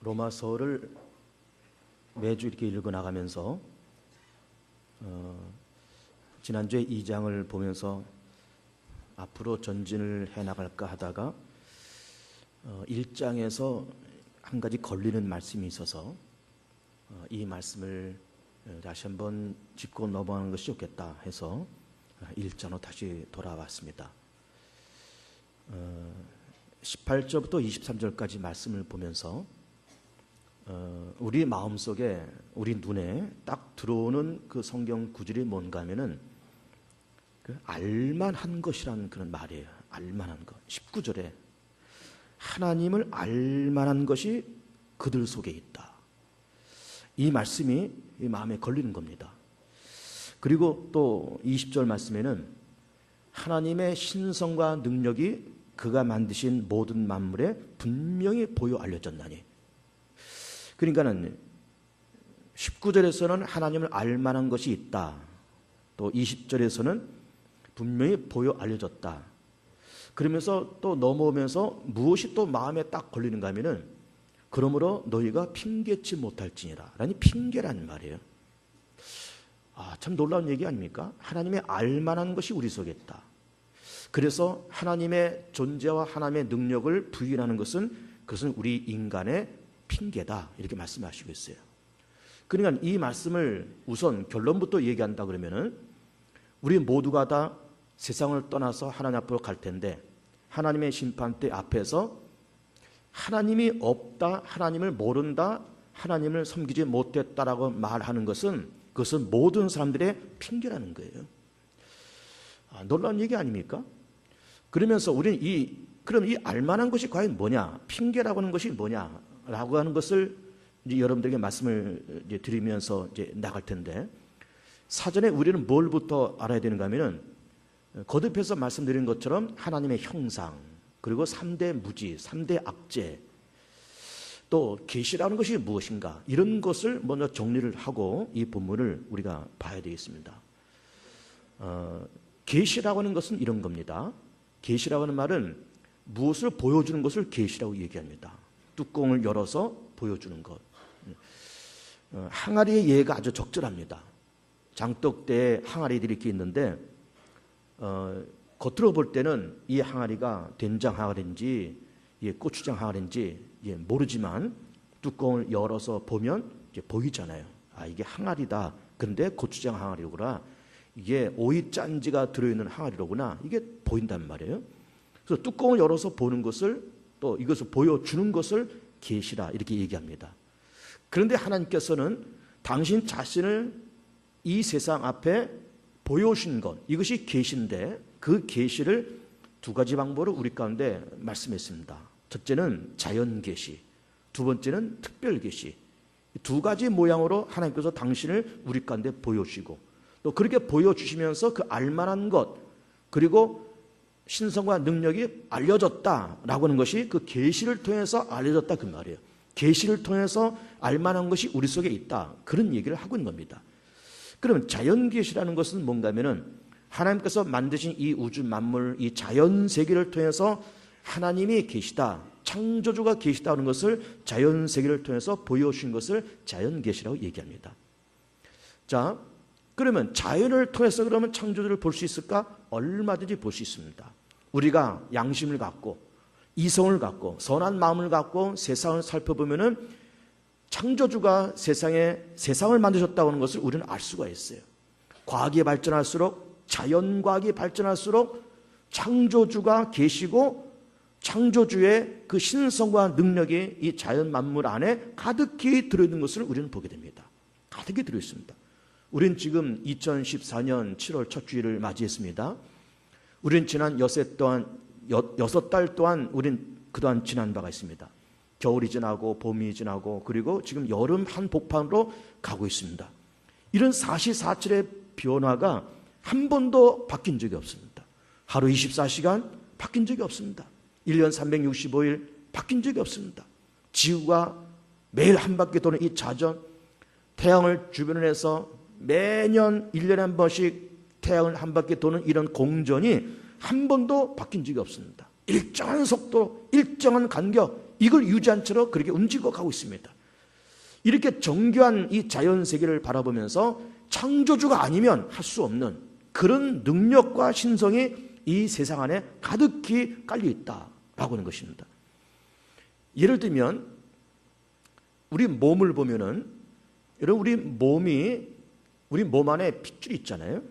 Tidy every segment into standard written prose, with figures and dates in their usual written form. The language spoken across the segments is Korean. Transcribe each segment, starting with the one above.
로마서를 매주 이렇게 읽어 나가면서 지난주에 2장을 보면서 앞으로 전진을 해나갈까 하다가 1장에서 한 가지 걸리는 말씀이 있어서 이 말씀을 다시 한번 짚고 넘어가는 것이 좋겠다 해서 1장으로 다시 돌아왔습니다. 18절부터 23절까지 말씀을 보면서 우리 마음속에, 우리 눈에 딱 들어오는 그 성경 구절이 뭔가 하면은 그 알만한 것이라는 그런 말이에요. 알만한 것. 19절에 하나님을 알만한 것이 그들 속에 있다. 이 말씀이 이 마음에 걸리는 겁니다. 그리고 또 20절 말씀에는 하나님의 신성과 능력이 그가 만드신 모든 만물에 분명히 보여 알려졌나니. 그러니까는 19절에서는 하나님을 알만한 것이 있다. 또 20절에서는 분명히 보여 알려졌다. 그러면서 또 넘어오면서 무엇이 또 마음에 딱 걸리는가 하면은 그러므로 너희가 핑계치 못할지니라. 라니 핑계라는 말이에요. 참 놀라운 얘기 아닙니까? 하나님의 알만한 것이 우리 속에 있다. 그래서 하나님의 존재와 하나님의 능력을 부인하는 것은 그것은 우리 인간의 핑계다. 이렇게 말씀하시고 있어요. 그러니까 이 말씀을 우선 결론부터 얘기한다 그러면은 우리 모두가 다 세상을 떠나서 하나님 앞으로 갈 텐데 하나님의 심판대 앞에서 하나님이 없다, 하나님을 모른다, 하나님을 섬기지 못했다라고 말하는 것은 그것은 모든 사람들의 핑계라는 거예요. 놀라운 얘기 아닙니까? 그러면서 우리는 그럼 이 알만한 것이 과연 뭐냐? 핑계라고 하는 것이 뭐냐라고 하는 것을 이제 여러분들에게 말씀을 이제 드리면서 이제 나갈 텐데 사전에 우리는 뭘부터 알아야 되는가 하면은 거듭해서 말씀드린 것처럼 하나님의 형상, 그리고 3대 무지, 3대 악재, 또 계시라는 것이 무엇인가, 이런 것을 먼저 정리를 하고 이 본문을 우리가 봐야 되겠습니다. 계시라고 하는 것은 이런 겁니다. 계시라고 하는 말은 무엇을 보여주는 것을 계시라고 얘기합니다. 뚜껑을 열어서 보여주는 것. 항아리의 예가 아주 적절합니다. 장독대에 항아리들이 이렇게 있는데 겉으로 볼 때는 이 항아리가 된장 항아리인지 고추장 항아리인지 모르지만 뚜껑을 열어서 보면 이제 보이잖아요. 이게 항아리다. 근데 고추장 항아리구나. 이게 오이 짠지가 들어있는 항아리로구나. 이게 보인단 말이에요. 그래서 뚜껑을 열어서 보는 것을, 또 이것을 보여주는 것을 계시라 이렇게 얘기합니다. 그런데 하나님께서는 당신 자신을 이 세상 앞에 보여주신 것, 이것이 계시인데 그 계시를 두 가지 방법으로 우리 가운데 말씀했습니다. 첫째는 자연 계시, 두 번째는 특별 계시. 두 가지 모양으로 하나님께서 당신을 우리 가운데 보여주시고 또 그렇게 보여주시면서 그 알만한 것, 그리고 신성과 능력이 알려졌다라고 하는 것이 그 계시를 통해서 알려졌다 그 말이에요. 계시를 통해서 알만한 것이 우리 속에 있다, 그런 얘기를 하고 있는 겁니다. 그러면 자연 계시라는 것은 뭔가 하면은 하나님께서 만드신 이 우주 만물, 이 자연 세계를 통해서 하나님이 계시다, 창조주가 계시다는 것을 자연 세계를 통해서 보여주신 것을 자연 계시라고 얘기합니다. 자, 그러면 자연을 통해서 그러면 창조주를 볼 수 있을까? 얼마든지 볼 수 있습니다. 우리가 양심을 갖고 이성을 갖고 선한 마음을 갖고 세상을 살펴보면은 창조주가 세상을 만드셨다고 하는 것을 우리는 알 수가 있어요. 과학이 발전할수록, 자연과학이 발전할수록 창조주가 계시고 창조주의 그 신성과 능력이 이 자연 만물 안에 가득히 들어있는 것을 우리는 보게 됩니다. 가득히 들어있습니다. 우리는 지금 2014년 7월 첫 주일을 맞이했습니다. 우리는 지난 6달 동안 우린 그동안 지난 바가 있습니다. 겨울이 지나고 봄이 지나고 그리고 지금 여름 한복판으로 가고 있습니다. 이런 사시사철의 변화가 한 번도 바뀐 적이 없습니다. 하루 24시간 바뀐 적이 없습니다. 1년 365일 바뀐 적이 없습니다. 지구가 매일 한 바퀴 도는 이 자전, 태양을 주변으로 해서 매년 1년에 한 번씩 태양을 한 바퀴 도는 이런 공전이 한 번도 바뀐 적이 없습니다. 일정한 속도, 일정한 간격, 이걸 유지한 채로 그렇게 움직여 가고 있습니다. 이렇게 정교한 이 자연 세계를 바라보면서 창조주가 아니면 할 수 없는 그런 능력과 신성이 이 세상 안에 가득히 깔려 있다라고 하는 것입니다. 예를 들면 우리 몸을 보면은, 여러분 우리 몸 안에 핏줄이 있잖아요.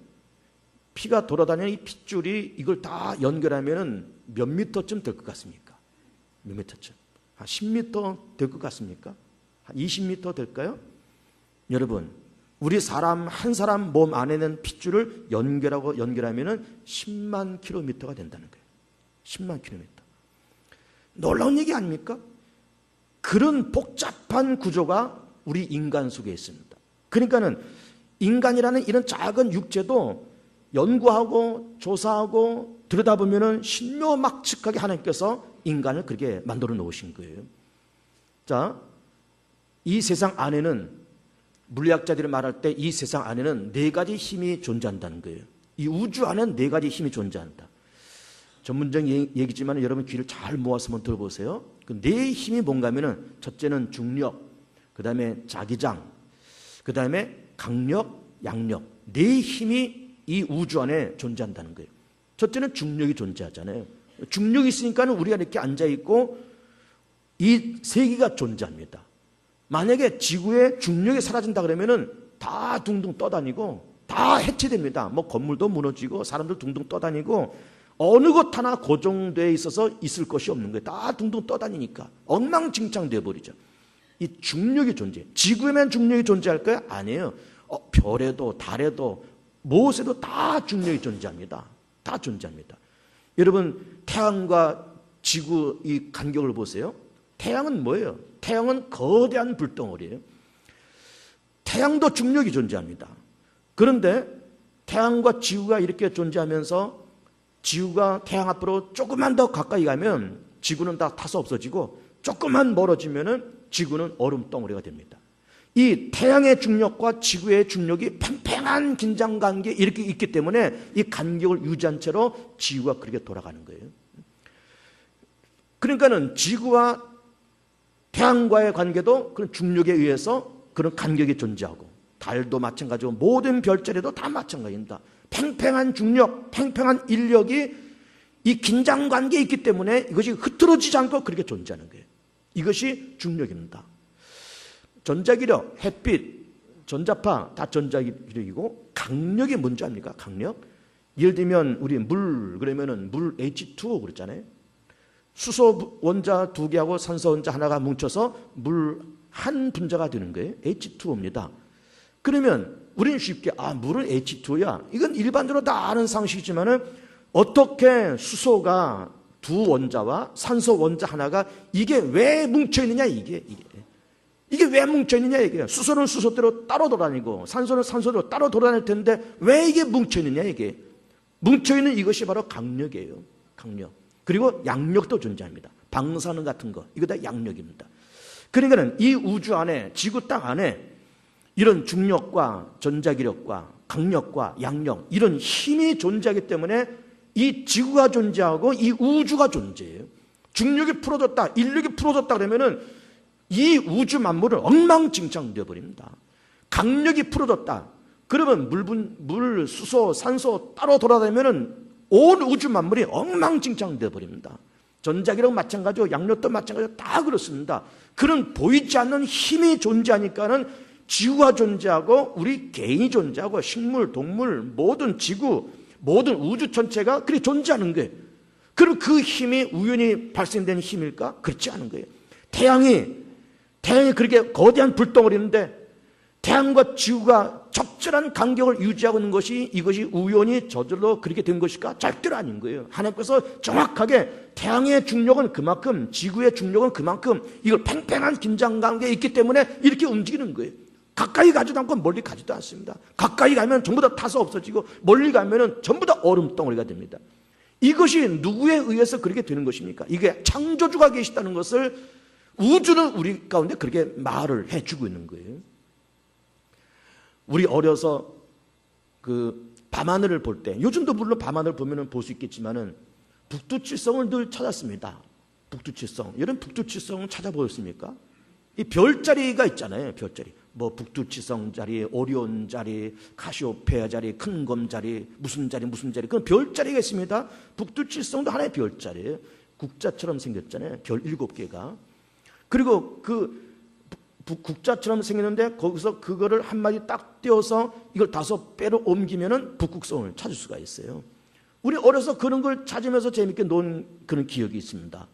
피가 돌아다니는 이 핏줄이 이걸 다 연결하면은 몇 미터쯤 될 것 같습니까? 몇 미터쯤? 한 10미터 될 것 같습니까? 한 20미터 될까요? 여러분, 우리 사람 한 사람 몸 안에는 핏줄을 연결하면은 10만 킬로미터가 된다는 거예요. 10만 킬로미터. 놀라운 얘기 아닙니까? 그런 복잡한 구조가 우리 인간 속에 있습니다. 그러니까는 인간이라는 이런 작은 육체도 연구하고 조사하고 들여다보면은 신묘막측하게 하나님께서 인간을 그렇게 만들어 놓으신 거예요. 자, 이 세상 안에는, 물리학자들이 말할 때 이 세상 안에는 네 가지 힘이 존재한다는 거예요. 이 우주 안에는 네 가지 힘이 존재한다. 전문적인 얘기지만 여러분 귀를 잘 모아서 한번 들어보세요. 그 네 힘이 뭔가 하면은, 첫째는 중력, 그 다음에 자기장, 그 다음에 강력, 양력. 네 힘이 이 우주 안에 존재한다는 거예요. 첫째는 중력이 존재하잖아요. 중력이 있으니까 우리가 이렇게 앉아있고 이 세계가 존재합니다. 만약에 지구에 중력이 사라진다 그러면은 다 둥둥 떠다니고 다 해체됩니다. 뭐 건물도 무너지고 사람들 둥둥 떠다니고 어느 것 하나 고정되어 있어서 있을 것이 없는 거예요. 다 둥둥 떠다니니까 엉망진창 되어버리죠. 이 중력이 존재해요. 지구에만 중력이 존재할까요? 아니에요. 별에도 달에도 무엇에도 다 중력이 존재합니다. 다 존재합니다. 여러분, 태양과 지구 이 간격을 보세요. 태양은 뭐예요? 태양은 거대한 불덩어리예요. 태양도 중력이 존재합니다. 그런데 태양과 지구가 이렇게 존재하면서 지구가 태양 앞으로 조금만 더 가까이 가면 지구는 다 타서 없어지고, 조금만 멀어지면은 지구는 얼음 덩어리가 됩니다. 이 태양의 중력과 지구의 중력이 팽팽한 긴장관계에 이렇게 있기 때문에 이 간격을 유지한 채로 지구가 그렇게 돌아가는 거예요. 그러니까는 지구와 태양과의 관계도 그런 중력에 의해서 그런 간격이 존재하고, 달도 마찬가지고 모든 별자리도 다 마찬가지입니다. 팽팽한 중력, 팽팽한 인력이 이 긴장관계에 있기 때문에 이것이 흐트러지지 않고 그렇게 존재하는 거예요. 이것이 중력입니다. 전자기력, 햇빛, 전자파 다 전자기력이고, 강력이 뭔지 압니까? 강력. 예를 들면 우리 물 그러면은 물 H2O 그랬잖아요. 수소 원자 두 개하고 산소 원자 하나가 뭉쳐서 물 한 분자가 되는 거예요. H2O입니다. 그러면 우리는 쉽게 물은 H2O야. 이건 일반적으로 다 아는 상식이지만은 어떻게 수소가 두 원자와 산소 원자 하나가 이게 왜 뭉쳐 있느냐 이게 왜 뭉쳐 있느냐 이게. 수소는 수소대로 따로 돌아다니고 산소는 산소대로 따로 돌아다닐 텐데 왜 이게 뭉쳐 있느냐 이게. 뭉쳐 있는 이것이 바로 강력이에요. 강력. 그리고 양력도 존재합니다. 방사능 같은 거 이거 다 양력입니다. 그러니까는 이 우주 안에, 지구 땅 안에 이런 중력과 전자기력과 강력과 양력, 이런 힘이 존재하기 때문에 이 지구가 존재하고 이 우주가 존재해요. 중력이 풀어졌다, 인력이 풀어졌다 그러면은 이 우주 만물은 엉망진창 되어버립니다. 강력이 풀어졌다 그러면 물, 수소, 산소 따로 돌아다니면은 온 우주 만물이 엉망진창 되어버립니다. 전자기력 마찬가지고 양력도 마찬가지고 다 그렇습니다. 그런 보이지 않는 힘이 존재하니까는 지구가 존재하고 우리 개인이 존재하고 식물, 동물, 모든 지구, 모든 우주 전체가 그렇게 존재하는 거예요. 그럼 그 힘이 우연히 발생된 힘일까? 그렇지 않은 거예요. 태양이 그렇게 거대한 불덩어리인데 태양과 지구가 적절한 간격을 유지하고 있는 것이 이것이 우연히 저절로 그렇게 된 것일까? 절대로 아닌 거예요. 하나님께서 정확하게 태양의 중력은 그만큼, 지구의 중력은 그만큼 이걸 팽팽한 긴장관계에 있기 때문에 이렇게 움직이는 거예요. 가까이 가지도 않고 멀리 가지도 않습니다. 가까이 가면 전부 다 타서 없어지고 멀리 가면 전부 다 얼음덩어리가 됩니다. 이것이 누구에 의해서 그렇게 되는 것입니까? 이게 창조주가 계시다는 것을 우주는 우리 가운데 그렇게 말을 해주고 있는 거예요. 우리 어려서 그 밤하늘을 볼 때, 요즘도 물론 밤하늘 보면 볼 수 있겠지만은 북두칠성을 늘 찾았습니다. 북두칠성. 여러분 북두칠성 찾아보셨습니까? 이 별자리가 있잖아요. 별자리. 뭐 북두칠성 자리, 오리온 자리, 카시오페아 자리, 큰 검 자리, 무슨 자리 그런 별자리가 있습니다. 북두칠성도 하나의 별자리예요. 국자처럼 생겼잖아요. 별 7개가. 그리고 그 국자처럼 생겼는데 거기서 그거를 한 마디 딱 떼어서 이걸 5배로 옮기면은 북극성을 찾을 수가 있어요. 우리 어려서 그런 걸 찾으면서 재밌게 논 그런 기억이 있습니다.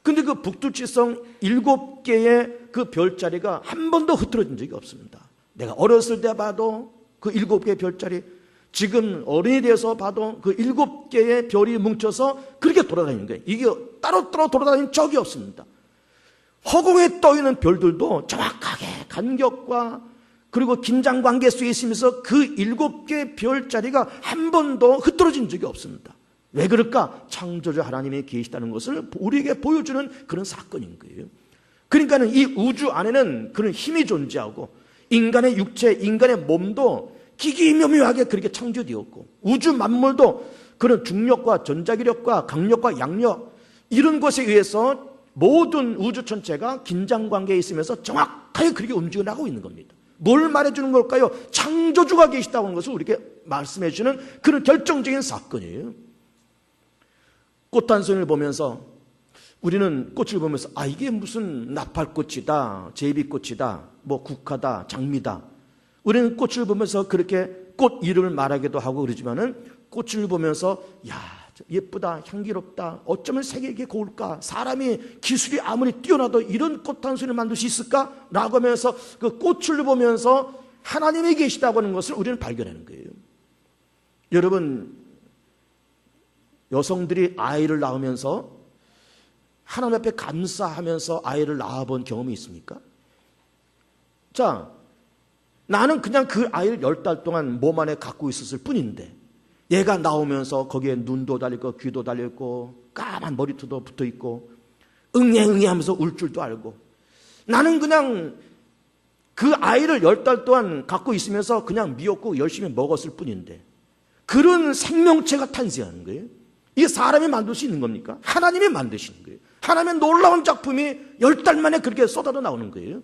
근데 그 북두칠성 7개의 그 별자리가 한 번도 흐트러진 적이 없습니다. 내가 어렸을 때 봐도 그 7개의 별자리, 지금 어른이 돼서 봐도 그 7개의 별이 뭉쳐서 그렇게 돌아다니는 거예요. 이게 따로따로 돌아다니는 적이 없습니다. 허공에 떠있는 별들도 정확하게 간격과 그리고 긴장관계 속에 있으면서 그 7개의 별자리가 한 번도 흐트러진 적이 없습니다. 왜 그럴까? 창조주 하나님이 계시다는 것을 우리에게 보여주는 그런 사건인 거예요. 그러니까는 이 우주 안에는 그런 힘이 존재하고 인간의 육체, 인간의 몸도 기기묘묘하게 그렇게 창조되었고 우주 만물도 그런 중력과 전자기력과 강력과 양력 이런 것에 의해서 모든 우주 전체가 긴장관계에 있으면서 정확하게 그렇게 움직여 나가고 있는 겁니다. 뭘 말해주는 걸까요? 창조주가 계시다고 하는 것을 우리에게 말씀해 주는 그런 결정적인 사건이에요. 꽃 한 송이를 보면서 우리는 꽃을 보면서 이게 무슨 나팔꽃이다, 제비꽃이다, 뭐 국화다, 장미다. 우리는 꽃을 보면서 그렇게 꽃 이름을 말하기도 하고 그러지만은 꽃을 보면서 예쁘다, 향기롭다, 어쩌면 색이 고울까, 사람이 기술이 아무리 뛰어나도 이런 꽃 한 송이를 만들 수 있을까? 라고 하면서 그 꽃을 보면서 하나님이 계시다고 하는 것을 우리는 발견하는 거예요. 여러분, 여성들이 아이를 낳으면서 하나님 앞에 감사하면서 아이를 낳아본 경험이 있습니까? 자, 나는 그냥 그 아이를 10달 동안 몸 안에 갖고 있었을 뿐인데 얘가 나오면서 거기에 눈도 달려있고 귀도 달려있고 까만 머리털도 붙어있고 응애 하면서 울 줄도 알고 나는 그냥 그 아이를 10달 동안 갖고 있으면서 그냥 미웠고 열심히 먹었을 뿐인데 그런 생명체가 탄생하는 거예요. 이게 사람이 만들 수 있는 겁니까? 하나님이 만드시는 거예요. 하나님의 놀라운 작품이 10달 만에 그렇게 쏟아져 나오는 거예요.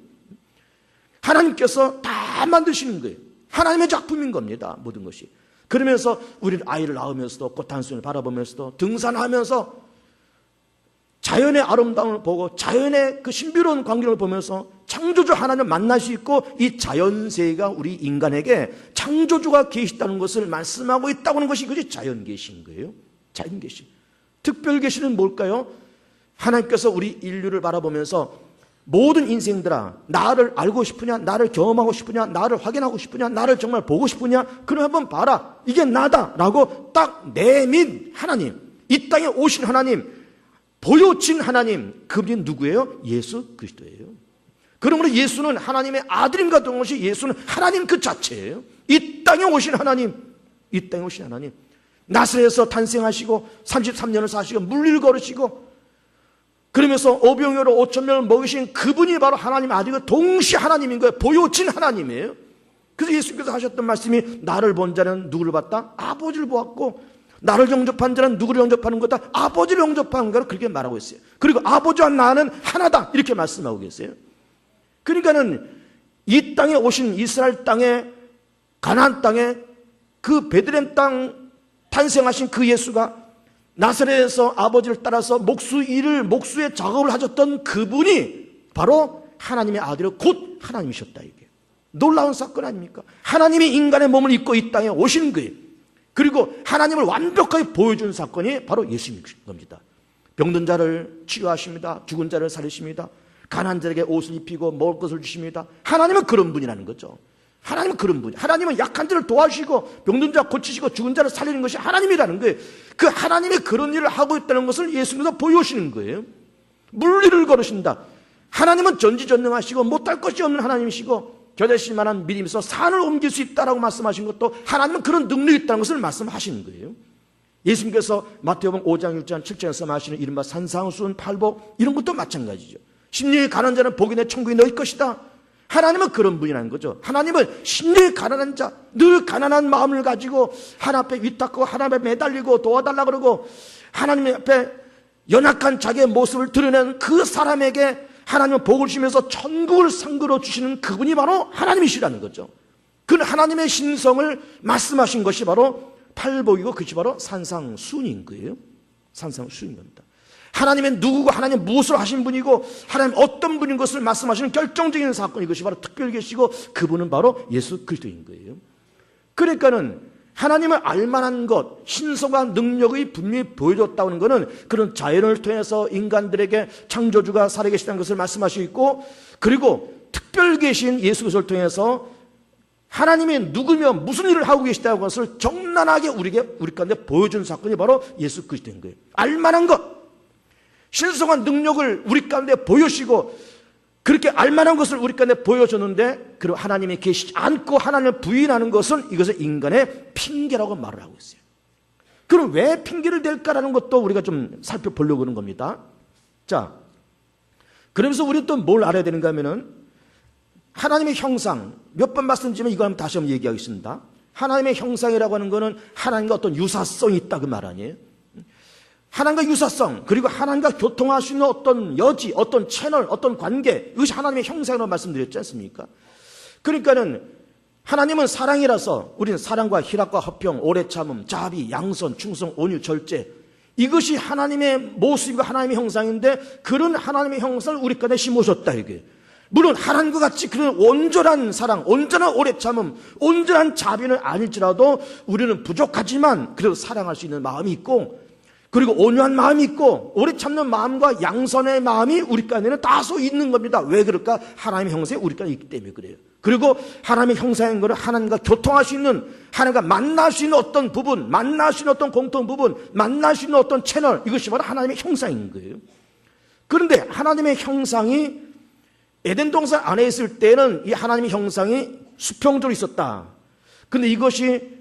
하나님께서 다 만드시는 거예요. 하나님의 작품인 겁니다. 모든 것이. 그러면서 우리 아이를 낳으면서도 꽃 한 송이를 바라보면서도 등산하면서 자연의 아름다움을 보고 자연의 그 신비로운 광경을 보면서 창조주 하나님을 만날 수 있고 이 자연세계가 우리 인간에게 창조주가 계시다는 것을 말씀하고 있다고 하는 것이 그것이 자연계시인 거예요. 자연계시. 특별계시는 뭘까요? 하나님께서 우리 인류를 바라보면서 모든 인생들아 나를 알고 싶으냐, 나를 경험하고 싶으냐, 나를 확인하고 싶으냐, 나를 정말 보고 싶으냐, 그럼 한번 봐라, 이게 나다 라고 딱 내민 하나님, 이 땅에 오신 하나님, 보여진 하나님, 그분이 누구예요? 예수 그리스도예요. 그러므로 예수는 하나님의 아들인가 된 것이 예수는 하나님 그 자체예요. 이 땅에 오신 하나님, 이 땅에 오신 하나님, 나사렛에서 탄생하시고 33년을 사시고 물리를 걸으시고 그러면서 오병이어로 5,000명을 먹이신 그분이 바로 하나님 아들이고 동시에 하나님인 거예요. 보여진 하나님이에요. 그래서 예수님께서 하셨던 말씀이 나를 본 자는 누구를 봤다? 아버지를 보았고 나를 영접한 자는 누구를 영접하는 거다? 아버지를 영접하는 거라 그렇게 말하고 있어요. 그리고 아버지와 나는 하나다 이렇게 말씀하고 계세요. 그러니까는 이 땅에 오신 이스라엘 땅에 가나안 땅에 그 베들레헴 땅 탄생하신 그 예수가 나사렛에서 아버지를 따라서 목수의 작업을 하셨던 그분이 바로 하나님의 아들이고 곧 하나님이셨다. 이게 놀라운 사건 아닙니까? 하나님이 인간의 몸을 입고 이 땅에 오신 거예요. 그리고 하나님을 완벽하게 보여준 사건이 바로 예수님인 겁니다. 병든 자를 치유하십니다. 죽은 자를 살리십니다. 가난한 자에게 옷을 입히고 먹을 것을 주십니다. 하나님은 그런 분이라는 거죠. 하나님은 그런 분. 하나님은 약한 자를 도와주시고 병든 자 고치시고 죽은 자를 살리는 것이 하나님이라는 거예요. 그 하나님이 그런 일을 하고 있다는 것을 예수님께서 보여주시는 거예요. 물리를 걸으신다. 하나님은 전지전능하시고 못할 것이 없는 하나님이시고 겨자씨 만한 믿음이 있어 산을 옮길 수 있다라고 말씀하신 것도 하나님은 그런 능력이 있다는 것을 말씀하시는 거예요. 예수님께서 마태복음 5장, 6장, 7장에서 말하시는 이른바 산상수훈, 팔복 이런 것도 마찬가지죠. 심령이 가난한 자는 복이 내 천국이 너희 것이다. 하나님은 그런 분이라는 거죠. 하나님은 심령이 가난한 자, 늘 가난한 마음을 가지고 하나님 앞에 위탁하고 하나님 앞에 매달리고 도와달라 그러고 하나님 앞에 연약한 자기의 모습을 드러낸 그 사람에게 하나님은 복을 주시면서 천국을 상급으로 주시는 그분이 바로 하나님이시라는 거죠. 그 하나님의 신성을 말씀하신 것이 바로 팔복이고 그것이 바로 산상수훈인 거예요. 산상수훈인 겁니다. 하나님의 누구고 하나님 무엇을 하신 분이고 하나님 어떤 분인 것을 말씀하시는 결정적인 사건, 이것이 바로 특별 계시고 그분은 바로 예수 그리스도인 거예요. 그러니까는 하나님을 알만한 것, 신성한 능력이 분명히 보여줬다는 것은 그런 자연을 통해서 인간들에게 창조주가 살아계시다는 것을 말씀하시고 있고, 그리고 특별 계신 예수 그리스도를 통해서 하나님이 누구며 무슨 일을 하고 계시다는 것을 적나라하게 우리 가운데 보여준 사건이 바로 예수 그리스도인 거예요. 알만한 것, 신성한 능력을 우리 가운데 보여주시고 그렇게 알만한 것을 우리 가운데 보여줬는데, 그리고 하나님이 계시지 않고 하나님을 부인하는 것은 이것은 인간의 핑계라고 말을 하고 있어요. 그럼 왜 핑계를 댈까라는 것도 우리가 좀 살펴보려고 하는 겁니다. 자, 그러면서 우리는 또 뭘 알아야 되는가 하면은 하나님의 형상, 몇 번 말씀드리면 이거 한번 다시 한번 얘기하겠습니다. 하나님의 형상이라고 하는 것은 하나님과 어떤 유사성이 있다 그 말 아니에요? 하나님과 유사성, 그리고 하나님과 교통할 수 있는 어떤 여지, 어떤 채널, 어떤 관계, 이것이 하나님의 형상이라고 말씀드렸지 않습니까? 그러니까는 하나님은 사랑이라서 우리는 사랑과 희락과 화평, 오래 참음, 자비, 양선, 충성, 온유, 절제, 이것이 하나님의 모습이고 하나님의 형상인데, 그런 하나님의 형상을 우리 가운데 심으셨다 이게. 물론 하나님과 같이 그런 온전한 사랑, 온전한 오래 참음, 온전한 자비는 아닐지라도 우리는 부족하지만 그래도 사랑할 수 있는 마음이 있고, 그리고 온유한 마음이 있고 오래 참는 마음과 양선의 마음이 우리 가운데는 다소 있는 겁니다. 왜 그럴까? 하나님의 형상이 우리 가운데 있기 때문에 그래요. 그리고 하나님의 형상인 것은 하나님과 교통할 수 있는, 하나님과 만날 수 있는 어떤 부분, 만날 수 있는 어떤 공통 부분, 만날 수 있는 어떤 채널, 이것이 바로 하나님의 형상인 거예요. 그런데 하나님의 형상이 에덴 동산 안에 있을 때는 이 하나님의 형상이 수평적으로 있었다. 근데 이것이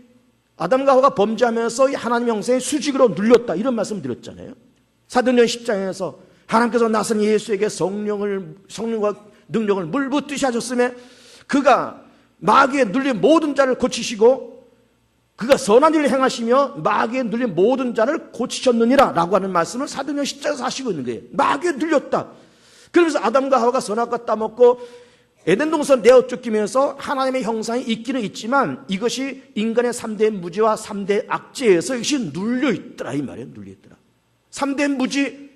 아담과 하와가 범죄하면서 이 하나님의 형상이 수직으로 눌렸다, 이런 말씀 드렸잖아요. 사도행전 10장에서 하나님께서 나선 예수에게 성령과 능력을 물붓듯이 하셨음에 그가 마귀에 눌린 모든 자를 고치시고 그가 선한 일을 행하시며 마귀에 눌린 모든 자를 고치셨느니라 라고 하는 말씀을 사도행전 10장에서 하시고 있는 거예요. 마귀에 눌렸다. 그러면서 아담과 하와가 선악과 따먹고 에덴 동산 내어 쫓기면서 하나님의 형상이 있기는 있지만 이것이 인간의 3대 무지와 3대 악재에서 이것이 눌려있더라 이 말이에요. 눌려있더라. 3대 무지,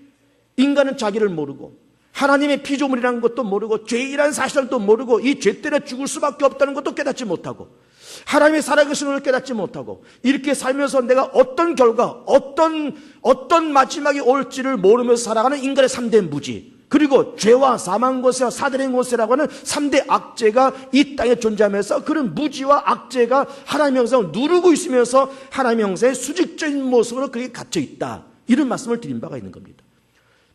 인간은 자기를 모르고 하나님의 피조물이라는 것도 모르고 죄이라는 사실을 또 모르고 이 죄 때문에 죽을 수밖에 없다는 것도 깨닫지 못하고 하나님의 살아계신 것을 깨닫지 못하고 이렇게 살면서 내가 어떤 결과, 어떤 마지막이 올지를 모르면서 살아가는 인간의 3대 무지, 그리고 죄와 사망 권세와 사단의 권세라고 하는 3대 악재가 이 땅에 존재하면서 그런 무지와 악재가 하나님의 형상을 누르고 있으면서 하나님의 형상의 수직적인 모습으로 그렇게 갇혀 있다, 이런 말씀을 드린 바가 있는 겁니다.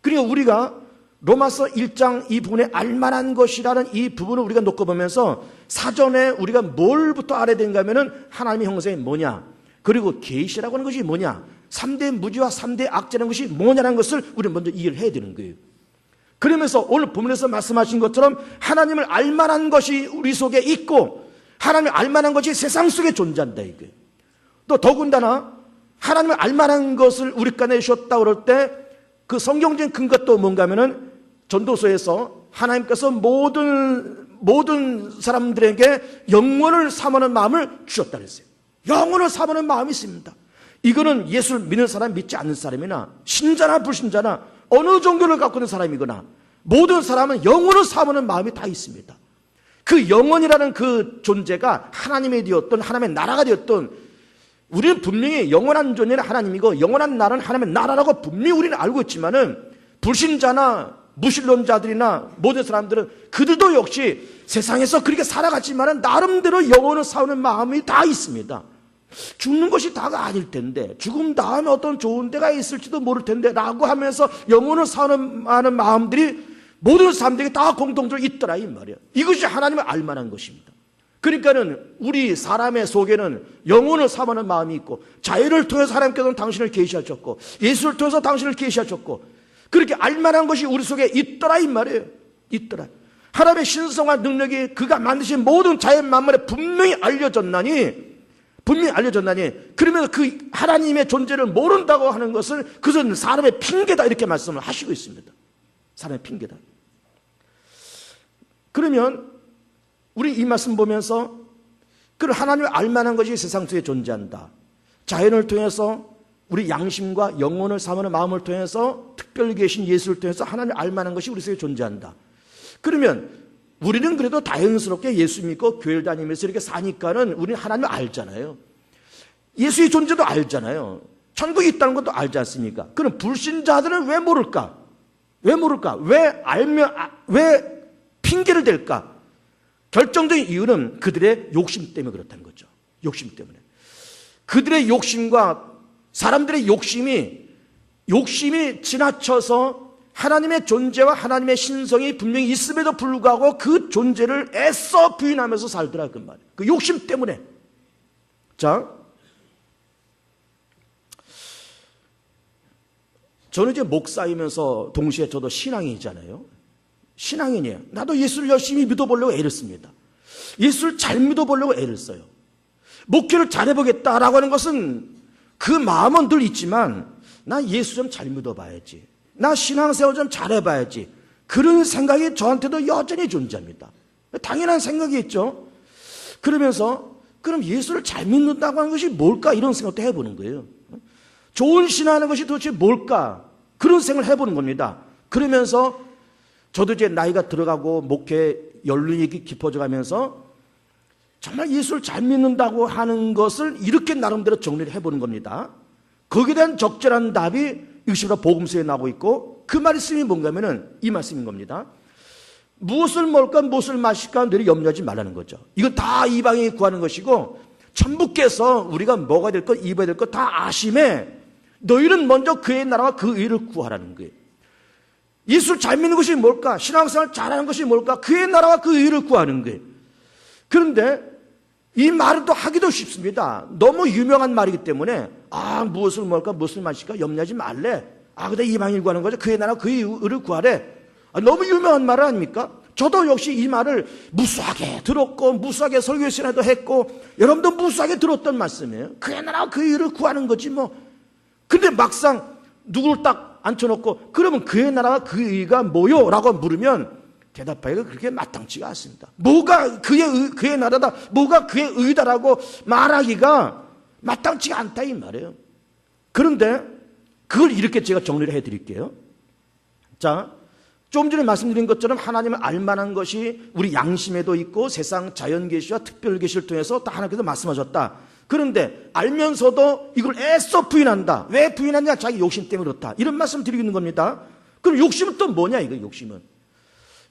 그리고 우리가 로마서 1장 이 부분에 알만한 것이라는 이 부분을 우리가 놓고 보면서 사전에 우리가 뭘부터 알아야 되는가 하면은 하나님의 형상이 뭐냐, 그리고 계시라고 하는 것이 뭐냐, 3대 무지와 3대 악재라는 것이 뭐냐는 것을 우리는 먼저 이해를 해야 되는 거예요. 그러면서 오늘 본문에서 말씀하신 것처럼 하나님을 알만한 것이 우리 속에 있고 하나님을 알만한 것이 세상 속에 존재한다 이거예요. 또 더군다나 하나님을 알만한 것을 우리 가운데 주셨다 그럴 때 그 성경적인 근거도 뭔가 하면은 전도서에서 하나님께서 모든 사람들에게 영원을 사모하는 마음을 주셨다 그랬어요. 영원을 사모하는 마음이 있습니다. 이거는 예수를 믿는 사람, 믿지 않는 사람이나 신자나 불신자나 어느 종교를 갖고 있는 사람이거나 모든 사람은 영원을 사모하는 마음이 다 있습니다. 그 영원이라는 그 존재가 하나님이 되었던 하나님의 나라가 되었던, 우리는 분명히 영원한 존재는 하나님이고 영원한 나라는 하나님의 나라라고 분명히 우리는 알고 있지만은 불신자나 무신론자들이나 모든 사람들은 그들도 역시 세상에서 그렇게 살아갔지만은 나름대로 영원을 사모하는 마음이 다 있습니다. 죽는 것이 다가 아닐 텐데, 죽음 다음에 어떤 좋은 데가 있을지도 모를 텐데 라고 하면서 영혼을 사모하는 마음들이 모든 사람들에게 다 공통적으로 있더라 이 말이에요. 이것이 하나님을 알만한 것입니다. 그러니까는 우리 사람의 속에는 영혼을 사모하는 마음이 있고 자유를 통해서 하나님께서는 당신을 계시하셨고 예수를 통해서 당신을 계시하셨고 그렇게 알만한 것이 우리 속에 있더라 이 말이에요. 있더라. 하나님의 신성한 능력이 그가 만드신 모든 자연 만물에 분명히 알려졌나니 분명히 알려졌나니, 그러면 그 하나님의 존재를 모른다고 하는 것은 그것은 사람의 핑계다, 이렇게 말씀을 하시고 있습니다. 사람의 핑계다. 그러면 우리 이 말씀 보면서 그 하나님을 알만한 것이 세상 속에 존재한다. 자연을 통해서 우리 양심과 영혼을 사모하는 마음을 통해서 특별히 계신 예수를 통해서 하나님을 알만한 것이 우리 속에 존재한다. 그러면 우리는 그래도 다행스럽게 예수 믿고 교회를 다니면서 이렇게 사니까는 우리는 하나님을 알잖아요. 예수의 존재도 알잖아요. 천국이 있다는 것도 알지 않습니까? 그럼 불신자들은 왜 모를까? 왜 모를까? 왜 핑계를 댈까? 결정적인 이유는 그들의 욕심 때문에 그렇다는 거죠. 욕심 때문에. 그들의 욕심과 사람들의 욕심이 지나쳐서 하나님의 존재와 하나님의 신성이 분명히 있음에도 불구하고 그 존재를 애써 부인하면서 살더라, 그 말이에요. 그 욕심 때문에. 자, 저는 이제 목사이면서 동시에 저도 신앙인이잖아요. 신앙인이에요. 나도 예수를 열심히 믿어보려고 애를 씁니다. 예수를 잘 믿어보려고 애를 써요. 목회를 잘해보겠다라고 하는 것은 그 마음은 늘 있지만 나 예수 좀 잘 믿어봐야지. 나 신앙생활 좀 잘해봐야지. 그런 생각이 저한테도 여전히 존재합니다. 당연한 생각이 있죠. 그러면서 그럼 예수를 잘 믿는다고 하는 것이 뭘까? 이런 생각도 해보는 거예요. 좋은 신앙하는 것이 도대체 뭘까? 그런 생각을 해보는 겁니다. 그러면서 저도 이제 나이가 들어가고 목회 연륜이 깊어져 가면서 정말 예수를 잘 믿는다고 하는 것을 이렇게 나름대로 정리를 해보는 겁니다. 거기에 대한 적절한 답이 이것이 바로 복음서에 나오고 있고, 그 말씀이 뭔가 하면은 이 말씀인 겁니다. 무엇을 먹을까 무엇을 마실까 늘 염려하지 말라는 거죠. 이건 다 이방인이 구하는 것이고, 천부께서 우리가 먹어야 될 것, 입어야 될 것 다 아심에 너희는 먼저 그의 나라와 그 의를 구하라는 거예요. 예수를 잘 믿는 것이 뭘까? 신앙생활 잘하는 것이 뭘까? 그의 나라와 그 의를 구하는 거예요. 그런데 이 말은 또 하기도 쉽습니다. 너무 유명한 말이기 때문에 무엇을 먹을까 무엇을 마실까 염려하지 말래. 근데 이방인을 구하는 거죠. 그의 나라와 그의 의를 구하래. 너무 유명한 말 아닙니까? 저도 역시 이 말을 무수하게 들었고 무수하게 설교 시간에도 했고 여러분도 무수하게 들었던 말씀이에요. 그의 나라와 그의 의를 구하는 거지 뭐. 근데 막상 누구를 딱 앉혀놓고 그러면 그의 나라와 그의 의가 뭐요? 라고 물으면 대답하기가 그렇게 마땅치가 않습니다. 뭐가 그의 나라다, 뭐가 그의 의다라고 말하기가 마땅치가 않다 이 말이에요. 그런데 그걸 이렇게 제가 정리를 해드릴게요. 자, 좀 전에 말씀드린 것처럼 하나님을 알만한 것이 우리 양심에도 있고 세상 자연 계시와 특별 계시를 통해서 다 하나님께서 말씀하셨다. 그런데 알면서도 이걸 애써 부인한다. 왜 부인하냐? 자기 욕심 때문에 그렇다. 이런 말씀 드리고 있는 겁니다. 그럼 욕심은 또 뭐냐 이거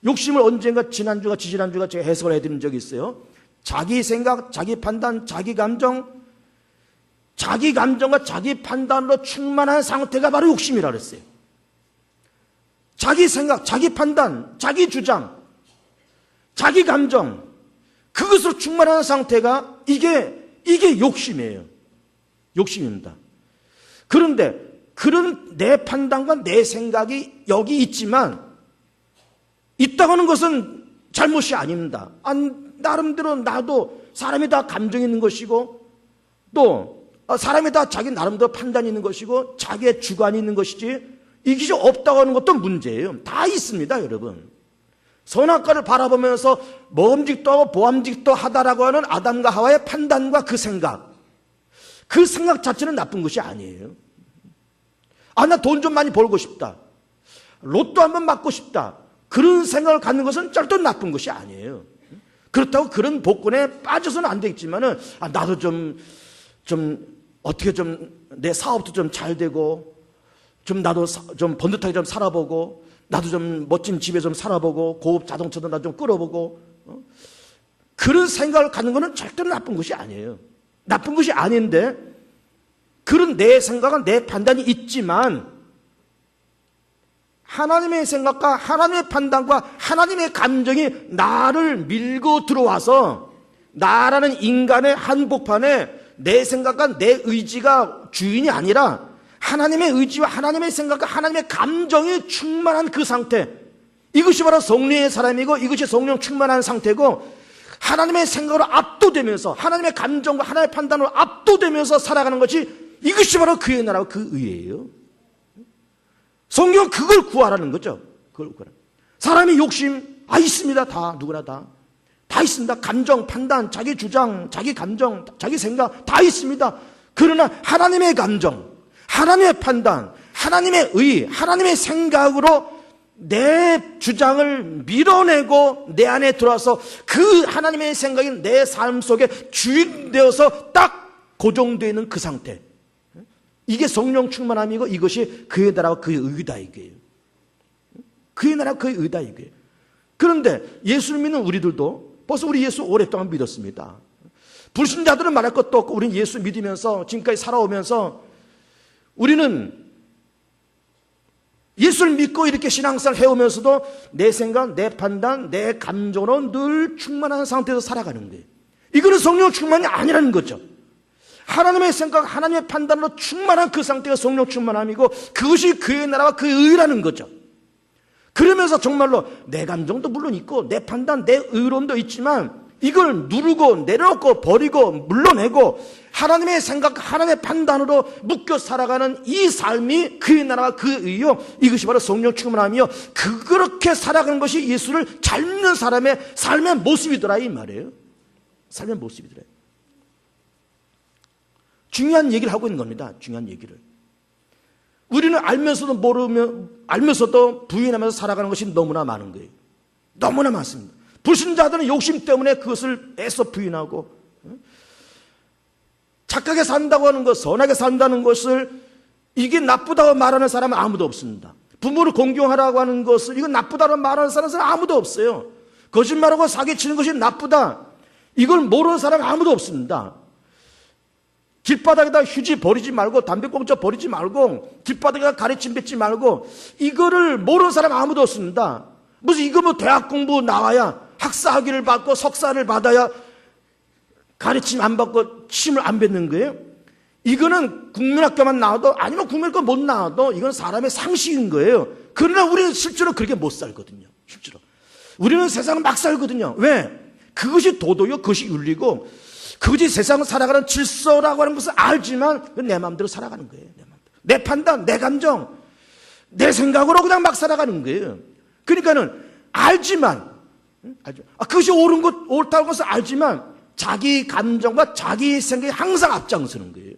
욕심을 언젠가 지지난주가 제가 해석을 해드린 적이 있어요. 자기 생각, 자기 판단, 자기 감정과 자기 판단으로 충만한 상태가 바로 욕심이라고 그랬어요. 자기 생각, 자기 판단, 자기 주장, 자기 감정, 그것으로 충만한 상태가 이게 욕심이에요. 욕심입니다. 그런데 그런 내 판단과 내 생각이 여기 있지만 있다고 하는 것은 잘못이 아닙니다. 나름대로 나도 사람이 다 감정이 있는 것이고 또 사람이 다 자기 나름대로 판단이 있는 것이고 자기의 주관이 있는 것이지 이것이 없다고 하는 것도 문제예요. 다 있습니다, 여러분. 선악과를 바라보면서 먹음직도 하고 보암직도 하다라고 하는 아담과 하와의 판단과 그 생각 자체는 나쁜 것이 아니에요. 나 돈 좀 많이 벌고 싶다. 로또 한번 맞고 싶다. 그런 생각을 갖는 것은 절대 나쁜 것이 아니에요. 그렇다고 그런 복권에 빠져서는 안 되겠지만은 나도 어떻게 내 사업도 좀 잘 되고 나도 좀 번듯하게 좀 살아보고 나도 좀 멋진 집에 좀 살아보고 고급 자동차도 나 좀 끌어보고 그런 생각을 갖는 것은 절대로 나쁜 것이 아니에요. 나쁜 것이 아닌데 그런 내 생각과 내 판단이 있지만 하나님의 생각과 하나님의 판단과 하나님의 감정이 나를 밀고 들어와서 나라는 인간의 한복판에 내 생각과 내 의지가 주인이 아니라 하나님의 의지와 하나님의 생각과 하나님의 감정이 충만한 그 상태, 이것이 바로 성령의 사람이고 이것이 성령 충만한 상태고 하나님의 생각으로 압도되면서 하나님의 감정과 하나님의 판단으로 압도되면서 살아가는 것이, 이것이 바로 그의 나라와 그 의예요. 성경은 그걸 구하라는 거죠. 그걸 구하라. 사람이 욕심 있습니다. 다 누구나 다 있습니다. 감정, 판단, 자기 주장, 자기 감정, 자기 생각 다 있습니다. 그러나 하나님의 감정, 하나님의 판단, 하나님의 의, 하나님의 생각으로 내 주장을 밀어내고 내 안에 들어와서 그 하나님의 생각이 내 삶 속에 주인 되어서 딱 고정되어 있는 그 상태, 이게 성령 충만함이고 이것이 그의 나라와 그의 의다 이거예요. 그의 나라와 그의 의다 이거예요. 그런데 예수를 믿는 우리들도 벌써 우리 예수 오랫동안 믿었습니다. 불신자들은 말할 것도 없고 우리는 예수 믿으면서 지금까지 살아오면서 우리는 예수를 믿고 이렇게 신앙생활 해오면서도 내 생각, 내 판단, 내 감정으로 늘 충만한 상태에서 살아가는 거예요. 이거는 성령 충만이 아니라는 거죠. 하나님의 생각, 하나님의 판단으로 충만한 그 상태가 성령 충만함이고 그것이 그의 나라와 그의 의라는 거죠. 그러면서 정말로 내 감정도 물론 있고 내 판단, 내 의론도 있지만 이걸 누르고 내려놓고 버리고 물러내고 하나님의 생각, 하나님의 판단으로 묶여 살아가는 이 삶이 그의 나라와 그의 의요, 이것이 바로 성령 충만함이요, 그렇게 살아가는 것이 예수를 잘 믿는 사람의 삶의 모습이더라 이 말이에요. 삶의 모습이더라. 중요한 얘기를 하고 있는 겁니다. 중요한 얘기를. 우리는 알면서도 부인하면서 살아가는 것이 너무나 많은 거예요. 너무나 많습니다. 불신자들은 욕심 때문에 그것을 애써 부인하고, 착하게 산다고 하는 것, 선하게 산다는 것을 이게 나쁘다고 말하는 사람은 아무도 없습니다. 부모를 공경하라고 하는 것을 이건 나쁘다고 말하는 사람은 아무도 없어요. 거짓말하고 사기치는 것이 나쁘다, 이걸 모르는 사람은 아무도 없습니다. 길바닥에다 휴지 버리지 말고 담배꽁초 버리지 말고 길바닥에다 가래침 뱉지 말고 이거를 모르는 사람 아무도 없습니다. 무슨 이거 뭐 대학 공부 나와야 학사학위를 받고 석사를 받아야 가래침 안 받고 침을 안 뱉는 거예요? 이거는 국민학교만 나와도, 아니면 국민학교 못 나와도 이건 사람의 상식인 거예요. 그러나 우리는 실제로 그렇게 못 살거든요. 실제로 우리는 세상을 막 살거든요. 왜? 그것이 도덕이고 그것이 윤리고 그것이 세상을 살아가는 질서라고 하는 것을 알지만 내 마음대로 살아가는 거예요. 내 마음대로. 내 판단, 내 감정, 내 생각으로 그냥 막 살아가는 거예요. 그러니까는 알지만 그것이 옳다는 것을 알지만 자기 감정과 자기 생각이 항상 앞장서는 거예요.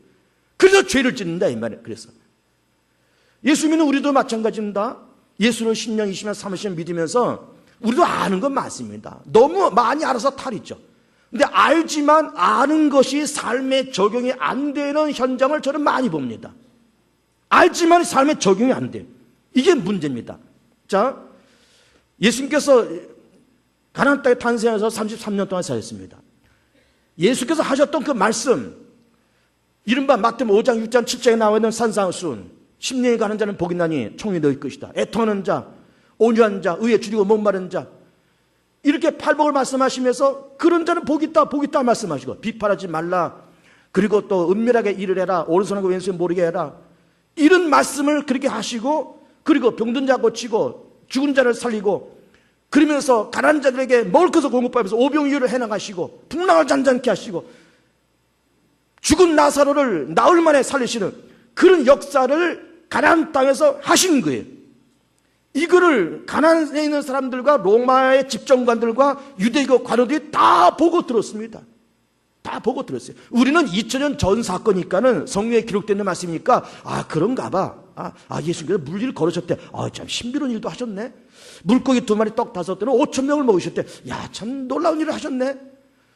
그래서 죄를 짓는다 이 말이에요. 그래서 예수 믿는 우리도 마찬가지입니다. 예수를 10년, 20년, 30년 믿으면서 우리도 아는 건 많습니다. 너무 많이 알아서 탈이죠. 근데 알지만 아는 것이 삶에 적용이 안 되는 현장을 저는 많이 봅니다. 알지만 삶에 적용이 안 돼요. 이게 문제입니다. 자, 예수님께서 가나안 땅에 탄생해서 33년 동안 사셨습니다. 예수께서 하셨던 그 말씀, 이른바 마태복음 5장, 6장, 7장에 나와 있는 산상수훈, 심령이 가는 자는 복이 나니 총이 너희 것이다. 애통하는 자, 온유한 자, 의에 줄이고 목마른 자, 이렇게 팔복을 말씀하시면서 그런 자는 복이 있다, 복이 있다 말씀하시고, 비판하지 말라, 그리고 또 은밀하게 일을 해라, 오른손하고 왼손 모르게 해라, 이런 말씀을 그렇게 하시고, 그리고 병든 자 고치고 죽은 자를 살리고, 그러면서 가난한 자들에게 먹을 것을 공급하면서 오병이어를 해나가시고 풍랑을 잔잔케 하시고 죽은 나사로를 나흘 만에 살리시는 그런 역사를 가나안 땅에서 하신 거예요. 이거를 가나안에 있는 사람들과 로마의 집정관들과 유대교 관원들이 다 보고 들었습니다. 다 보고 들었어요. 우리는 2000년 전 사건이니까는 성경에 기록되는 말씀이니까 그런가 봐. 예수님께서 물리를 걸으셨대. 참 신비로운 일도 하셨네. 물고기 2마리 떡 5대는 5,000명을 먹으셨대. 참 놀라운 일을 하셨네.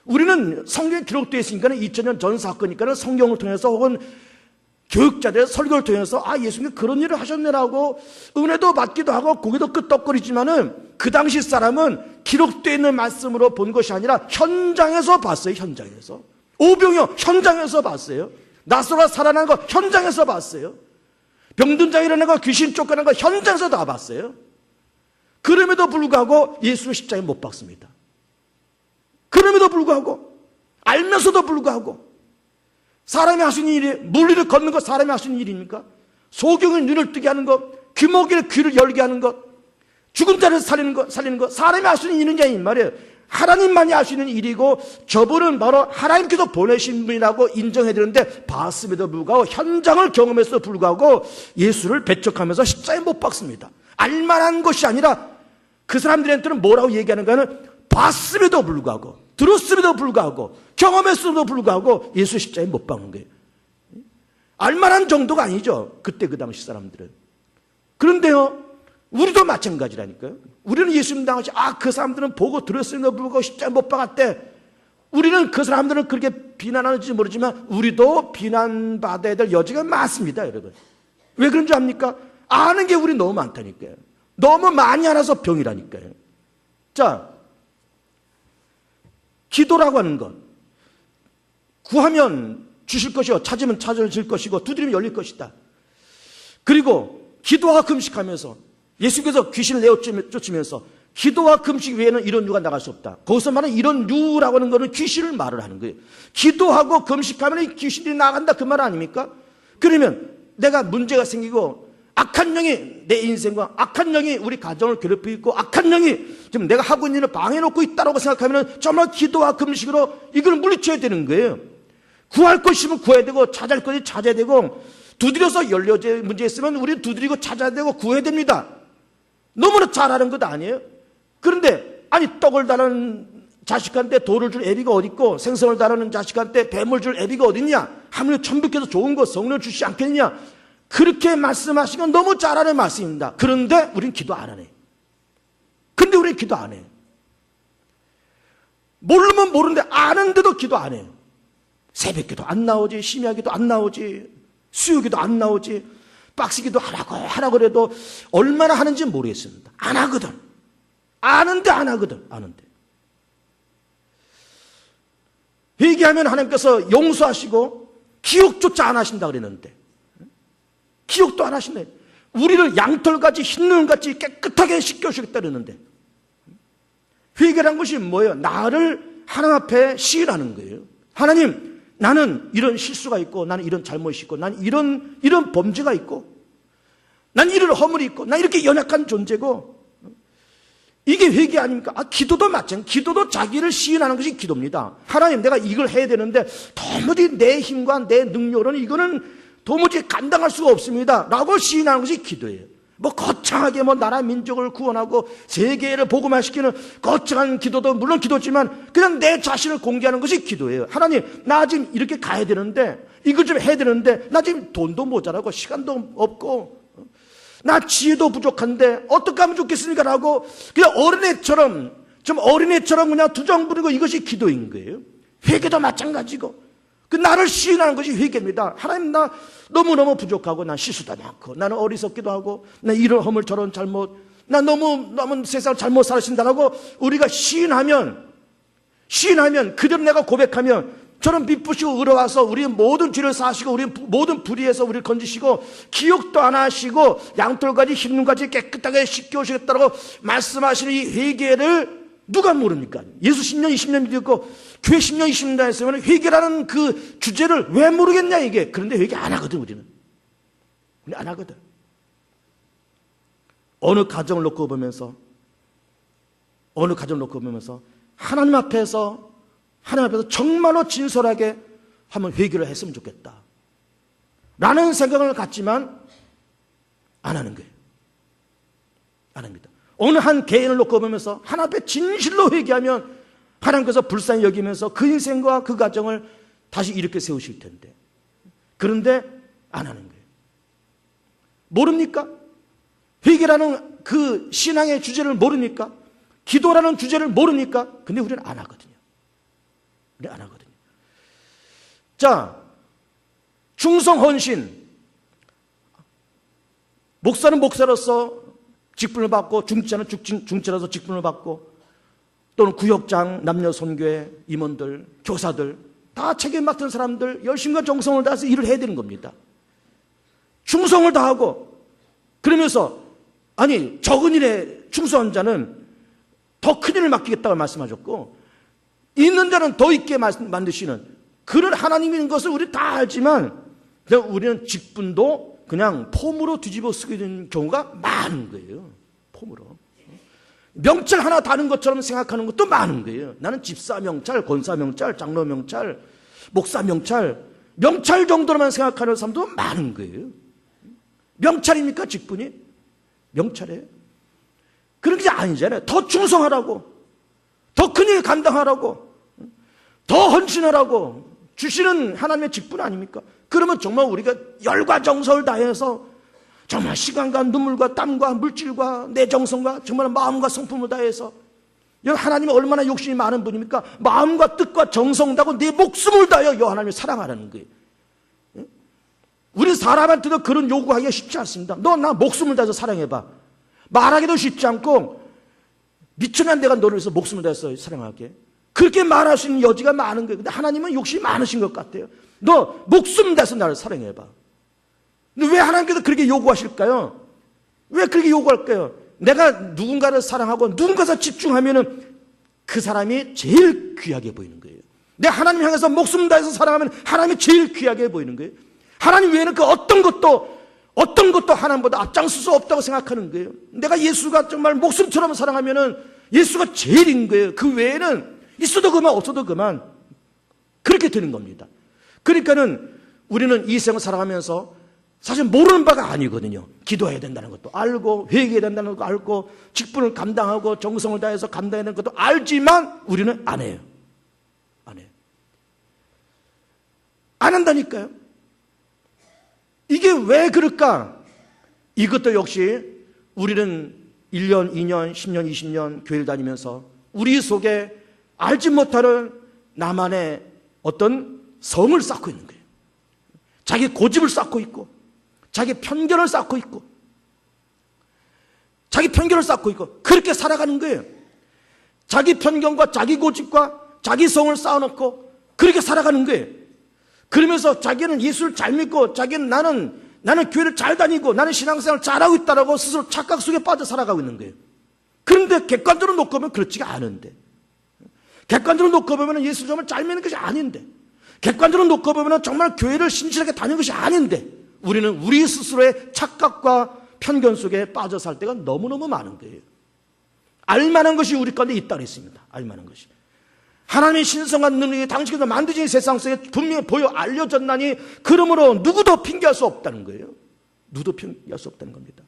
우리는 성경에 기록되어 있으니까 2000년 전 사건이니까 성경을 통해서 혹은 교육자들의 설교를 통해서 예수님이 그런 일을 하셨네라고 은혜도 받기도 하고 고개도 끄덕거리지만은 그 당시 사람은 기록되어 있는 말씀으로 본 것이 아니라 현장에서 봤어요. 현장에서. 오병이어 현장에서 봤어요. 나사로가 살아난 거 현장에서 봤어요. 병든 자 일어나는 거, 귀신 쫓겨난 거 현장에서 다 봤어요. 그럼에도 불구하고 예수를 십자가에 못 박습니다. 그럼에도 불구하고, 알면서도 불구하고, 사람이 할 수 있는 일이, 물리를 걷는 것 사람이 할 수 있는 일입니까? 소경의 눈을 뜨게 하는 것, 귀목의 귀를 열게 하는 것, 죽은 자를 살리는 것 사람이 할 수 있는 일이냐 이 말이에요. 하나님만이 하시는 일이고 저분은 바로 하나님께서 보내신 분이라고 인정해야 되는데 봤음에도 불구하고 현장을 경험했음에도 불구하고 예수를 배척하면서 십자가에 못 박습니다. 알만한 것이 아니라 그 사람들한테는 뭐라고 얘기하는가는 봤음에도 불구하고 들었음에도 불구하고 경험했음에도 불구하고 예수 십자가에 못 박는 거예요. 알만한 정도가 아니죠. 그때 그 당시 사람들은. 그런데요, 우리도 마찬가지라니까요. 우리는 예수님 당시 그 사람들은 보고 들었음에도 불구하고 십자가에 못 박았대. 우리는 그 사람들은 그렇게 비난하는지 모르지만 우리도 비난받아야 될 여지가 많습니다, 여러분. 왜 그런 줄 압니까? 아는 게 우리 너무 많다니까요. 너무 많이 알아서 병이라니까요. 자, 기도라고 하는 것. 구하면 주실 것이요, 찾으면 찾아질 것이고 두드리면 열릴 것이다. 그리고 기도와 금식하면서 예수께서 귀신을 내쫓으면서 기도와 금식 외에는 이런 유가 나갈 수 없다. 거기서 말하는 이런 유라고 하는 것은 귀신을 말을 하는 거예요. 기도하고 금식하면 귀신이 나간다 그 말 아닙니까? 그러면 내가 문제가 생기고 악한 영이 내 인생과 악한 영이 우리 가정을 괴롭히고 있고 악한 영이 지금 내가 하고 있는 일을 방해놓고 있다고 생각하면 정말 기도와 금식으로 이걸 물리쳐야 되는 거예요. 구할 것이면 구해야 되고 찾을 것이 찾아야 되고 두드려서 열려질 문제 있으면 우리는 두드리고 찾아야 되고 구해야 됩니다. 너무나 잘하는 것 아니에요? 그런데 아니 떡을 다루는 자식한테 돌을 줄 애비가 어딨고 생선을 다루는 자식한테 뱀을 줄 애비가 어딨냐? 하물며 천부께서 좋은 거 성령을 주시지 않겠느냐? 그렇게 말씀하신 건 너무 잘하는 말씀입니다. 그런데 우린 기도 안 하네. 근데 우린 기도 안 해요. 모르면 모르는데 아는데도 기도 안 해요. 새벽기도 안 나오지, 심야기도 안 나오지, 수요기도 안 나오지, 빡시기도 하라고 그래도 얼마나 하는지 모르겠습니다. 안 하거든. 아는데 안 하거든. 아는데. 회개하면 하나님께서 용서하시고 기억조차 안 하신다 그랬는데 기억도 안 하시네. 우리를 양털같이 흰눈같이 깨끗하게 씻겨주겠다 그랬는데 회개란 것이 뭐예요? 나를 하나님 앞에 시인하는 거예요. 하나님, 나는 이런 실수가 있고 나는 이런 잘못이 있고 나는 이런 범죄가 있고 난 이런 허물이 있고 난 이렇게 연약한 존재고 이게 회개 아닙니까? 기도도 마찬가지. 기도도 자기를 시인하는 것이 기도입니다. 하나님, 내가 이걸 해야 되는데 도무지 내 힘과 내 능력으로는 이거는 도무지 감당할 수가 없습니다 라고 시인하는 것이 기도예요. 뭐 거창하게 나라 민족을 구원하고 세계를 복음화시키는 거창한 기도도 물론 기도지만 그냥 내 자신을 공개하는 것이 기도예요. 하나님, 나 지금 이렇게 가야 되는데 이걸 좀 해야 되는데 나 지금 돈도 모자라고 시간도 없고 나 지혜도 부족한데 어떻게 하면 좋겠습니까? 라고 그냥 어린애처럼 그냥 투정 부리고 이것이 기도인 거예요. 회개도 마찬가지고 그 나를 시인하는 것이 회개입니다. 하나님, 나 너무너무 부족하고 난 실수도 많고 나는 어리석기도 하고 나 이런 허물 저런 잘못 나 너무 세상을 잘못 살아신다라고 우리가 시인하면 그대로 내가 고백하면 저는 비쁘시고 의로와서 우리의 모든 죄를 사하시고 우리의 모든 불의에서 우리를 건지시고 기억도 안 하시고 양털까지 흰눈까지 깨끗하게 씻겨오시겠다고 말씀하시는 이 회개를 누가 모릅니까? 예수 10년 20년 믿었고 교회 10년 20년 했으면 회개라는 그 주제를 왜 모르겠냐 이게. 그런데 회개 안 하거든. 우리 안 하거든. 어느 가정을 놓고 보면서 하나님 앞에서 정말로 진솔하게 한번 회개를 했으면 좋겠다 라는 생각을 갖지만 안 하는 거예요. 안 합니다. 어느 한 개인을 놓고 보면서 하나님 앞에 진실로 회개하면 하나님께서 불쌍히 여기면서 그 인생과 그 가정을 다시 이렇게 세우실 텐데 그런데 안 하는 거예요. 모릅니까? 회개라는 그 신앙의 주제를 모릅니까? 기도라는 주제를 모릅니까? 근데 우리는 안 하거든요. 자, 충성헌신. 목사는 목사로서 직분을 받고 중직자는 중직자로서 직분을 받고 또는 구역장, 남녀 선교회 임원들, 교사들 다 책임 맡은 사람들 열심과 정성을 다해서 일을 해야 되는 겁니다. 충성을 다하고 그러면서 적은 일에 충성한 자는 더 큰 일을 맡기겠다고 말씀하셨고 있는 자는 더 있게 만드시는 그런 하나님인 것을 우리 다 알지만 우리는 직분도 그냥 폼으로 뒤집어 쓰게 되는 경우가 많은 거예요. 폼으로. 명찰 하나 다른 것처럼 생각하는 것도 많은 거예요. 나는 집사 명찰, 권사 명찰, 장로 명찰, 목사 명찰, 명찰 정도로만 생각하는 사람도 많은 거예요. 명찰입니까 직분이? 명찰이에요. 그런 게 아니잖아요. 더 충성하라고, 더 큰 일 감당하라고, 더 헌신하라고 주시는 하나님의 직분 아닙니까? 그러면 정말 우리가 열과 정성을 다해서 정말 시간과 눈물과 땀과 물질과 내 정성과 정말 마음과 성품을 다해서, 하나님이 얼마나 욕심이 많은 분입니까? 마음과 뜻과 정성 다하고 내 목숨을 다하여 하나님을 사랑하라는 거예요. 우리 사람한테도 그런 요구하기가 쉽지 않습니다. 너 나 목숨을 다해서 사랑해봐. 말하기도 쉽지 않고, 미천한 내가 너를 위해서 목숨을 다해서 사랑할게. 그렇게 말할 수 있는 여지가 많은 거예요. 근데 하나님은 욕심이 많으신 것 같아요. 너 목숨 다해서 나를 사랑해봐. 근데 왜 하나님께서 그렇게 요구하실까요? 왜 그렇게 요구할까요? 내가 누군가를 사랑하고 누군가에 집중하면은 그 사람이 제일 귀하게 보이는 거예요. 내가 하나님 향해서 목숨 다해서 사랑하면 하나님이 제일 귀하게 보이는 거예요. 하나님 외에는 그 어떤 것도 하나님보다 앞장설 수 없다고 생각하는 거예요. 내가 예수가 정말 목숨처럼 사랑하면은 예수가 제일인 거예요. 그 외에는 있어도 그만 없어도 그만. 그렇게 되는 겁니다. 그러니까는 우리는 이 생을 살아가면서 사실 모르는 바가 아니거든요. 기도해야 된다는 것도 알고, 회개해야 된다는 것도 알고, 직분을 감당하고 정성을 다해서 감당해야 되는 것도 알지만 우리는 안 해요. 안 해요. 안 한다니까요. 이게 왜 그럴까? 이것도 역시 우리는 1년, 2년, 10년, 20년 교회를 다니면서 우리 속에 알지 못하는 나만의 어떤 성을 쌓고 있는 거예요. 자기 고집을 쌓고 있고, 자기 편견을 쌓고 있고, 그렇게 살아가는 거예요. 자기 편견과 자기 고집과 자기 성을 쌓아놓고 그렇게 살아가는 거예요. 그러면서 자기는 예수를 잘 믿고, 자기는 나는 교회를 잘 다니고, 나는 신앙생활을 잘하고 있다라고 스스로 착각 속에 빠져 살아가고 있는 거예요. 그런데 객관적으로 놓고 보면 그렇지가 않은데, 객관적으로 놓고 보면 예수 정말 잘 믿는 것이 아닌데, 객관적으로 놓고 보면 정말 교회를 신실하게 다니는 것이 아닌데, 우리는 우리 스스로의 착각과 편견 속에 빠져 살 때가 너무너무 많은 거예요. 알만한 것이 우리 가운데 있다 그랬습니다. 알만한 것이. 하나님의 신성한 능력이 당신께서 만드신 세상 속에 분명히 보여 알려졌나니, 그러므로 누구도 핑계할 수 없다는 거예요. 누구도 핑계할 수 없다는 겁니다.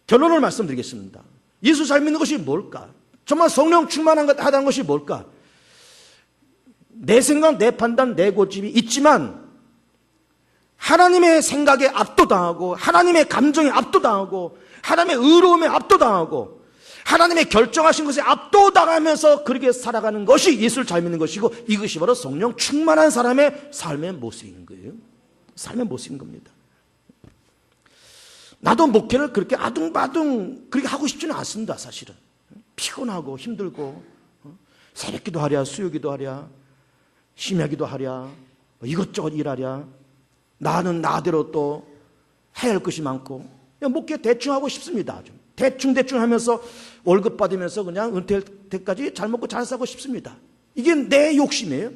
결론을 말씀드리겠습니다. 예수 잘 믿는 것이 뭘까? 정말 성령 충만하다는 것이 뭘까? 내 생각, 내 판단, 내 고집이 있지만 하나님의 생각에 압도당하고, 하나님의 감정에 압도당하고, 하나님의 의로움에 압도당하고, 하나님의 결정하신 것에 압도당하면서 그렇게 살아가는 것이 예수를 잘 믿는 것이고, 이것이 바로 성령 충만한 사람의 삶의 모습인 거예요. 삶의 모습인 겁니다. 나도 목회를 그렇게 아둥바둥 그렇게 하고 싶지는 않습니다. 사실은 피곤하고 힘들고, 새벽기도 하랴, 수요기도 하랴, 심야기도 하랴, 이것저것 일하랴, 나는 나대로 또 해야 할 것이 많고, 그냥 목회 대충 하고 싶습니다. 좀 대충 하면서 월급 받으면서 그냥 은퇴할 때까지 잘 먹고 잘 사고 싶습니다. 이게 내 욕심이에요.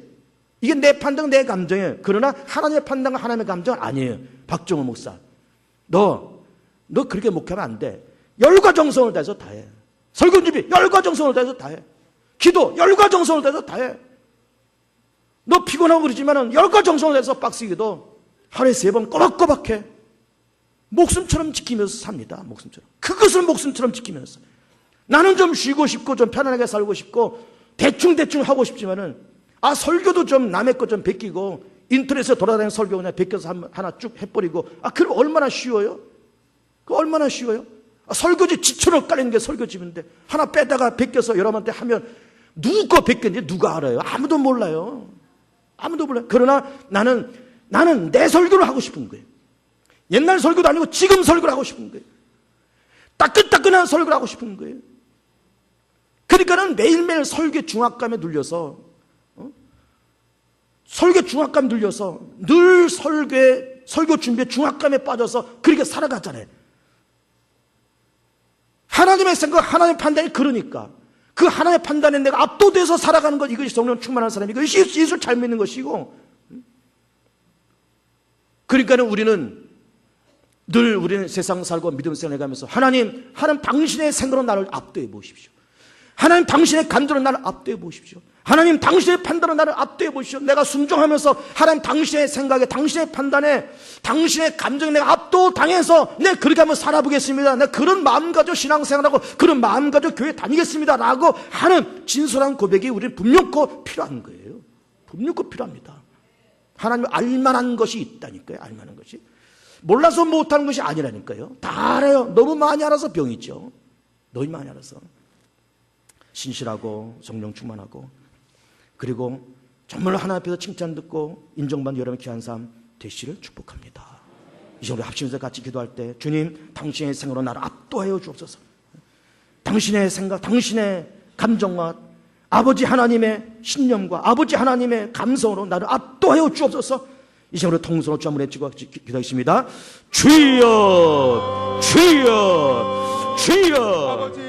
이게 내 판단, 내 감정이에요. 그러나 하나님의 판단과 하나님의 감정은 아니에요. 박정호 목사, 너 그렇게 목회하면 안 돼. 열과 정성을 다해서 다 해. 설교 준비 열과 정성을 다해서 다 해. 기도 열과 정성을 다해서 다 해. 너 피곤하고 그러지만은 열과 정성을 다해서 빡시기도 하루에 3번 꼬박꼬박 해. 목숨처럼 지키면서 삽니다. 목숨처럼. 그것을 목숨처럼 지키면서. 나는 좀 쉬고 싶고 좀 편안하게 살고 싶고 대충 하고 싶지만은, 설교도 좀 남의 것 좀 베끼고 인터넷에 돌아다니는 설교 그냥 베껴서 하나 쭉 해버리고, 그럼 얼마나 쉬워요? 얼마나 쉬워요? 설교지 지천을 깔리는 게 설교집인데 하나 빼다가 베껴서 여러분한테 하면 누구 거 베꼈는지 누가 알아요? 아무도 몰라요. 아무도 몰라요. 그러나 나는 내 설교를 하고 싶은 거예요. 옛날 설교도 아니고 지금 설교를 하고 싶은 거예요. 따끈따끈한 설교를 하고 싶은 거예요. 그러니까는 매일매일 설교 중압감에 눌려서, 늘 설교 준비에 중압감에 빠져서 그렇게 살아갔잖아요. 하나님의 생각, 하나님의 판단이 그러니까 그 하나님의 판단에 내가 압도돼서 살아가는 것, 이것이 성령 충만한 사람이고, 이것이 예수를 잘 믿는 것이고, 그러니까는 우리는 늘 우리는 세상 살고 믿음 생활해 가면서 하나님 당신의 생각으로 나를 압도해 보십시오. 하나님 당신의 간절로 나를 압도해 보십시오. 하나님 당신의 판단으로 나를 압도해 보십시오. 내가 순종하면서 하나님 당신의 생각에, 당신의 판단에, 당신의 감정에 내가 압도당해서 내 그렇게 한번 살아보겠습니다. 내가 그런 마음 가지고 신앙생활하고 그런 마음 가지고 교회 다니겠습니다 라고 하는 진솔한 고백이 우리는 분명코 필요한 거예요. 분명코 필요합니다. 하나님을 알만한 것이 있다니까요. 알만한 것이. 몰라서 못하는 것이 아니라니까요. 다 알아요. 너무 많이 알아서 병이죠. 너무 많이 알아서. 신실하고 성령 충만하고 그리고 정말로 하나님 앞에서 칭찬 듣고 인정받는 여러분 귀한 삶 되시를 축복합니다. 이제 우리 합심해서 같이 기도할 때 주님 당신의 생각으로 나를 압도하여 주옵소서. 당신의 생각, 당신의 감정과 아버지 하나님의 신념과 아버지 하나님의 감성으로 나를 압도하여 주옵소서. 이제 우리 통성으로 주 한번 외치고 기도하겠습니다. 주여 주여 주여